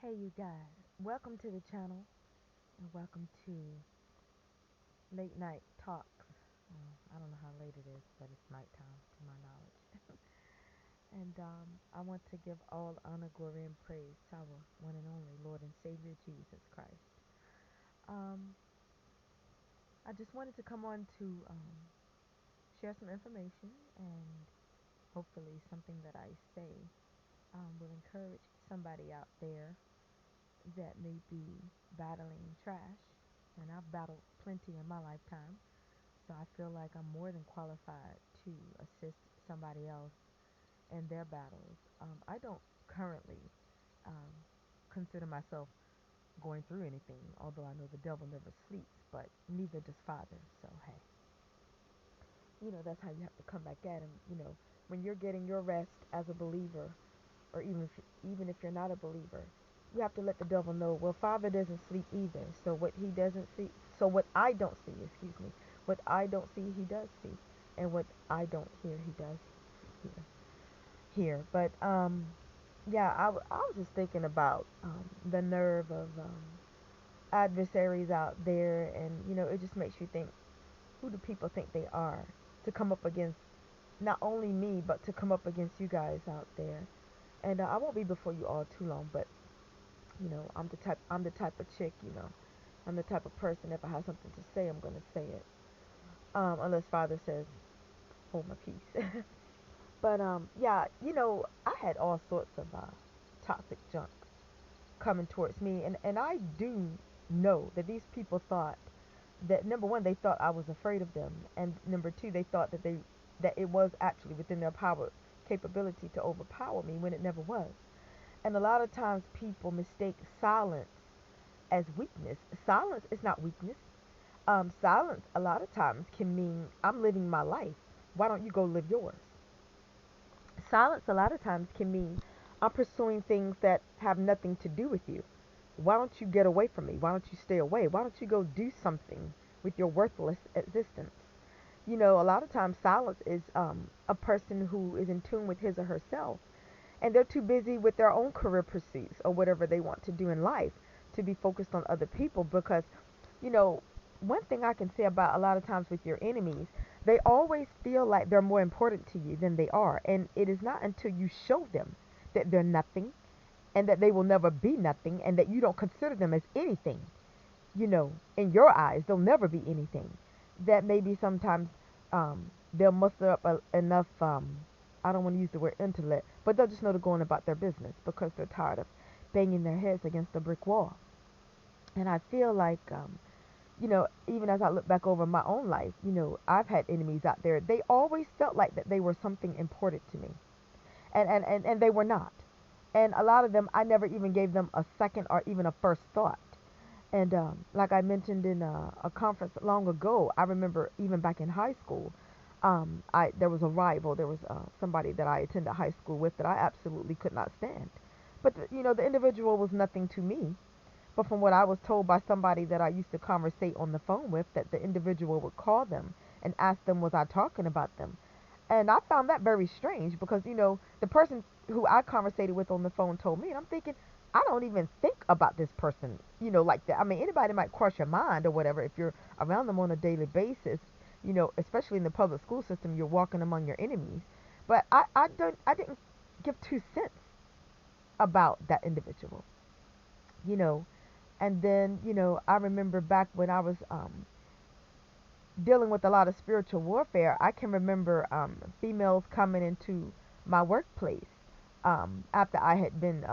Hey, you guys, welcome to the channel and welcome to Late Night Talks. I don't know how late it is, but it's nighttime to my knowledge. And I want to give all honor, glory, and praise to our one and only Lord and Savior Jesus Christ. Um, I just wanted to come on to share some information and hopefully something that I say will encourage somebody out there that may be battling trash. And I've battled plenty in my lifetime. So I feel like I'm more than qualified to assist somebody else in their battles. I don't currently um, consider myself going through anything, although I know the devil never sleeps, but neither does Father. So, hey, that's how you have to come back at him. When you're getting your rest as a believer, or even if you're not a believer, you have to let the devil know, well, Father doesn't sleep either. So what I don't see, excuse me, what I don't see, he does see, and what I don't hear, he does hear. But yeah, I was just thinking about the nerve of adversaries out there, and it just makes you think, who do people think they are to come up against not only me, but to come up against you guys out there. And I won't be before you all too long, but I'm the type of chick, I'm the type of person, if I have something to say, I'm gonna say it. Unless Father says, hold my peace. But yeah, I had all sorts of toxic junk coming towards me, and I do know that these people thought that, number one, they thought I was afraid of them, and number two, they thought that it was actually within their power capability to overpower me when it never was. And a lot of times people mistake silence as weakness. Silence is not weakness. Silence a lot of times can mean, I'm living my life. Why don't you go live yours? Silence a lot of times can mean, I'm pursuing things that have nothing to do with you. Why don't you get away from me? Why don't you stay away? Why don't you go do something with your worthless existence? A lot of times silence is a person who is in tune with his or herself, and they're too busy with their own career pursuits or whatever they want to do in life to be focused on other people. Because you know one thing I can say about a lot of times with your enemies, they always feel like they're more important to you than they are, and it is not until you show them that they're nothing, and that they will never be nothing, and that you don't consider them as anything, in your eyes they'll never be anything, that maybe sometimes they'll muster up enough, I don't want to use the word intellect, but they'll just know to go on about their business because they're tired of banging their heads against a brick wall. And I feel like, even as I look back over my own life, I've had enemies out there. They always felt like that they were something important to me, and they were not. And a lot of them, I never even gave them a second or even a first thought. And like I mentioned in a conference long ago, I remember even back in high school, there was a rival. There was somebody that I attended high school with that I absolutely could not stand. But the individual was nothing to me. But from what I was told by somebody that I used to conversate on the phone with, that the individual would call them and ask them, was I talking about them? And I found that very strange because, the person who I conversated with on the phone told me, and I'm thinking, I don't even think about this person, like that. I mean, anybody might cross your mind or whatever if you're around them on a daily basis, especially in the public school system, you're walking among your enemies. But I didn't give 2 cents about that individual, you know. And then, I remember back when I was dealing with a lot of spiritual warfare, I can remember females coming into my workplace after I had been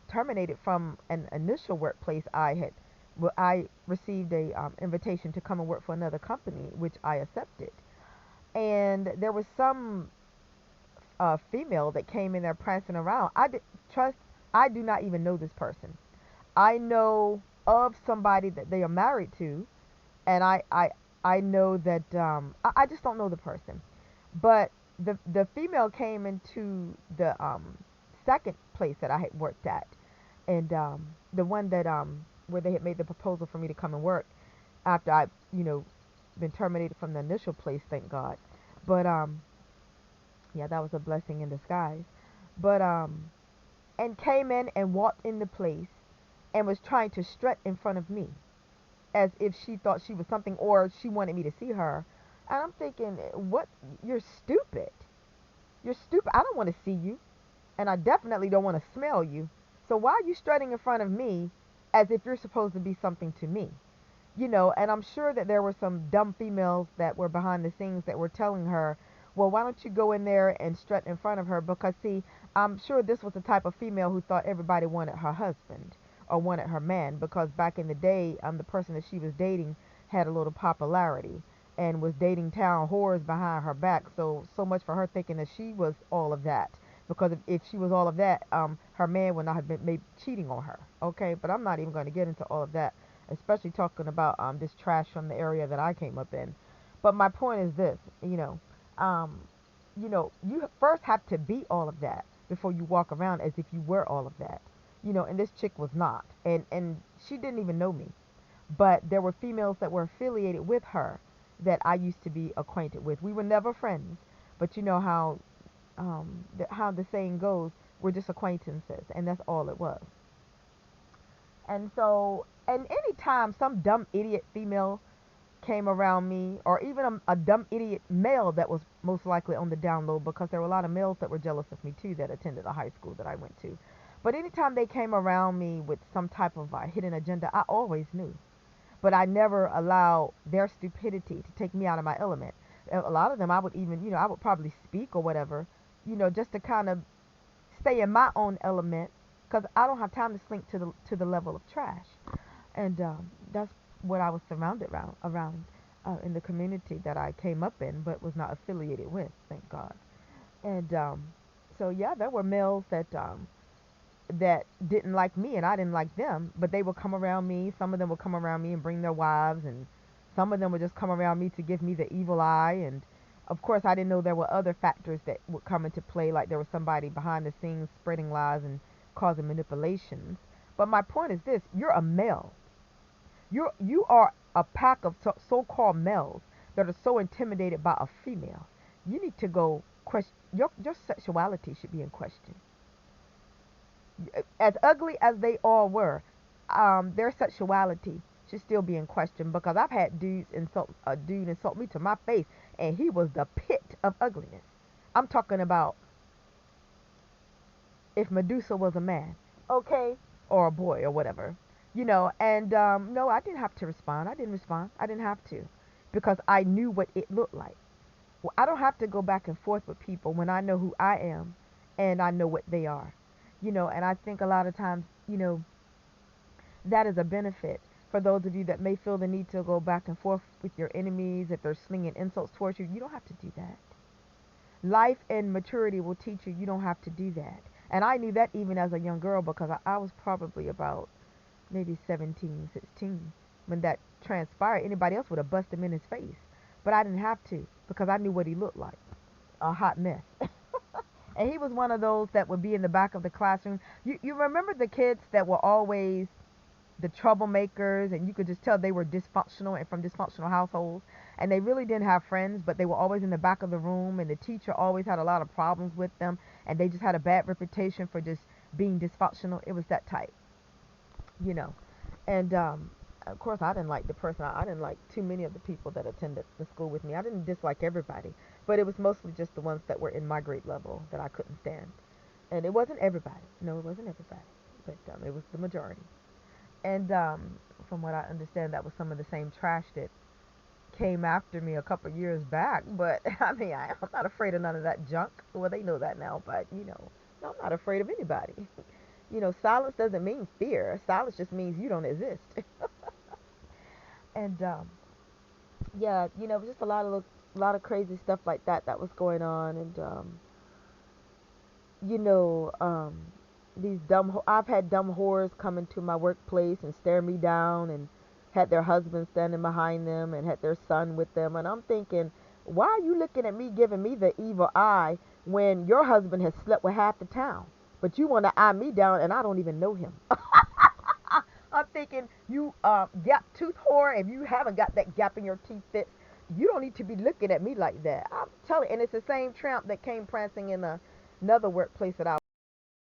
terminated from an initial workplace. I received a invitation to come and work for another company, which I accepted. And there was some female that came in there prancing around. Trust. I do not even know this person. I know of somebody that they are married to, and I know that I just don't know the person. But the female came into the second place that I had worked at, and the one that where they had made the proposal for me to come and work after I been terminated from the initial place, thank God. But yeah, that was a blessing in disguise. But and came in and walked in the place, and was trying to strut in front of me as if she thought she was something or she wanted me to see her. And I'm thinking, what? You're stupid. You're stupid. I don't want to see you. And I definitely don't want to smell you. So why are you strutting in front of me as if you're supposed to be something to me? And I'm sure that there were some dumb females that were behind the scenes that were telling her, well, why don't you go in there and strut in front of her? Because, see, I'm sure this was the type of female who thought everybody wanted her husband or wanted her man, because back in the day, the person that she was dating had a little popularity and was dating town whores behind her back. So much for her thinking that she was all of that. Because if she was all of that, her man would not have been maybe cheating on her. Okay, but I'm not even going to get into all of that, especially talking about this trash from the area that I came up in. But my point is this, um, you first have to be all of that before you walk around as if you were all of that. And this chick was not, and she didn't even know me, but there were females that were affiliated with her that I used to be acquainted with. We were never friends, but you know how the saying goes, we're just acquaintances, and that's all it was. And so, and anytime some dumb idiot female came around me, or even a dumb idiot male that was most likely on the down low, because there were a lot of males that were jealous of me too that attended the high school that I went to. But anytime they came around me with some type of hidden agenda, I always knew. But I never allowed their stupidity to take me out of my element. A lot of them, I would even, I would probably speak or whatever, just to kind of stay in my own element, because I don't have time to slink to the level of trash. And that's what I was surrounded around in the community that I came up in, but was not affiliated with. Thank God. And so yeah, there were males that didn't like me and I didn't like them, but they would come around me. Some of them would come around me and bring their wives, and some of them would just come around me to give me the evil eye. And of course, I didn't know there were other factors that would come into play, like there was somebody behind the scenes spreading lies and causing manipulations. But my point is this: you're a male. You are a pack of so-called males that are so intimidated by a female. You need to go question your sexuality should be in question. As ugly as they all were, their sexuality should still be in question, because I've had dudes insult a dude insult me to my face, and he was the pit of ugliness. I'm talking about if Medusa was a man, okay, or a boy or whatever, And no, I didn't have to respond. I didn't respond. I didn't have to, because I knew what it looked like. Well, I don't have to go back and forth with people when I know who I am and I know what they are. And I think a lot of times, that is a benefit for those of you that may feel the need to go back and forth with your enemies if they're slinging insults towards you. You don't have to do that. Life and maturity will teach you don't have to do that. And I knew that even as a young girl, because I was probably about maybe 17, 16 when that transpired. Anybody else would have busted him in his face. But I didn't have to, because I knew what he looked like, a hot mess. And he was one of those that would be in the back of the classroom. You remember the kids that were always the troublemakers, and you could just tell they were dysfunctional and from dysfunctional households, and they really didn't have friends, but they were always in the back of the room, and the teacher always had a lot of problems with them, and they just had a bad reputation for just being dysfunctional. It was that type, you know. And of course, I didn't like the person. I didn't like too many of the people that attended the school with me. I didn't dislike everybody, but it was mostly just the ones that were in my grade level that I couldn't stand. And it wasn't everybody. No, it wasn't everybody, but it was the majority. And from what I understand, that was some of the same trash that came after me a couple of years back. But I mean, I'm not afraid of none of that junk. Well, they know that now, but I'm not afraid of anybody. Silence doesn't mean fear. Silence just means you don't exist. And yeah, just a lot of crazy stuff like that was going on. And you know, these I've had dumb whores come into my workplace and stare me down, and had their husband standing behind them and had their son with them. And I'm thinking, why are you looking at me, giving me the evil eye, when your husband has slept with half the town? But you want to eye me down, and I don't even know him. I'm thinking, you gap tooth whore, if you haven't got that gap in your teeth fixed, you don't need to be looking at me like that. I'm telling you, and it's the same tramp that came prancing in another workplace that I